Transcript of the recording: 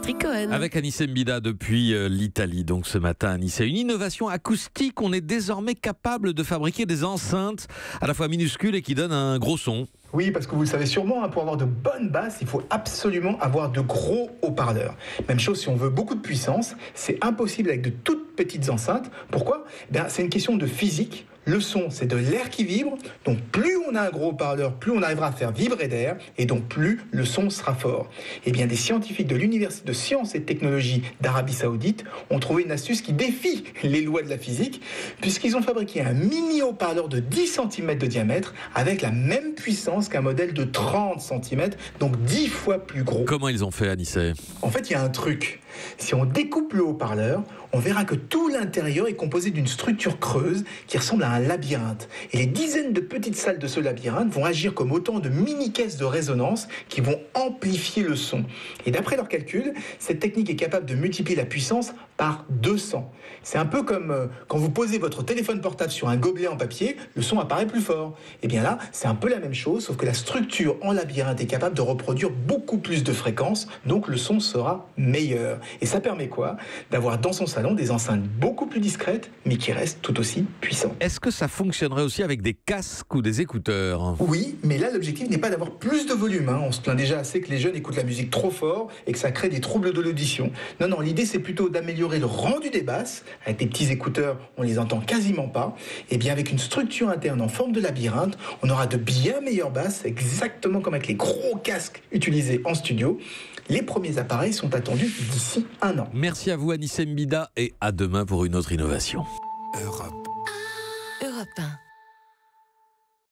Patrick Cohen. Avec Anissé Mbida depuis l'Italie. Donc ce matin, Anissé, une innovation acoustique. On est désormais capable de fabriquer des enceintes à la fois minuscules et qui donnent un gros son. Oui, parce que vous le savez sûrement, pour avoir de bonnes basses, il faut absolument avoir de gros haut-parleurs. Même chose si on veut beaucoup de puissance, c'est impossible avec de toutes petites enceintes. Pourquoi ? C'est une question de physique. Le son, c'est de l'air qui vibre, donc plus on a un gros haut-parleur, plus on arrivera à faire vibrer d'air, et donc plus le son sera fort. Et bien, des scientifiques de l'Université de sciences et de technologie d'Arabie Saoudite ont trouvé une astuce qui défie les lois de la physique, puisqu'ils ont fabriqué un mini haut-parleur de 10 cm de diamètre, avec la même puissance qu'un modèle de 30 cm, donc 10 fois plus gros. Comment ils ont fait, Anissé ? En fait, il y a un truc. Si on découpe le haut-parleur, on verra que tout l'intérieur est composé d'une structure creuse qui ressemble à un labyrinthe. Et les dizaines de petites salles de ce labyrinthe vont agir comme autant de mini-caisses de résonance qui vont amplifier le son. Et d'après leurs calculs, cette technique est capable de multiplier la puissance par 200. C'est un peu comme quand vous posez votre téléphone portable sur un gobelet en papier, le son apparaît plus fort. Et bien là, c'est un peu la même chose, sauf que la structure en labyrinthe est capable de reproduire beaucoup plus de fréquences, donc le son sera meilleur. Et ça permet quoi ? D'avoir dans son salon des enceintes beaucoup plus discrètes, mais qui restent tout aussi puissantes. Est-ce que ça fonctionnerait aussi avec des casques ou des écouteurs ? Oui, mais là, l'objectif n'est pas d'avoir plus de volume. On se plaint déjà assez que les jeunes écoutent la musique trop fort et que ça crée des troubles de l'audition. Non, l'idée, c'est plutôt d'améliorer le rendu des basses. Avec des petits écouteurs, on les entend quasiment pas. Et bien, avec une structure interne en forme de labyrinthe, on aura de bien meilleures basses, exactement comme avec les gros casques utilisés en studio. Les premiers appareils sont attendus d'ici 1 an. Merci à vous, Anissé Mbida, et à demain pour une autre innovation. Europe 1.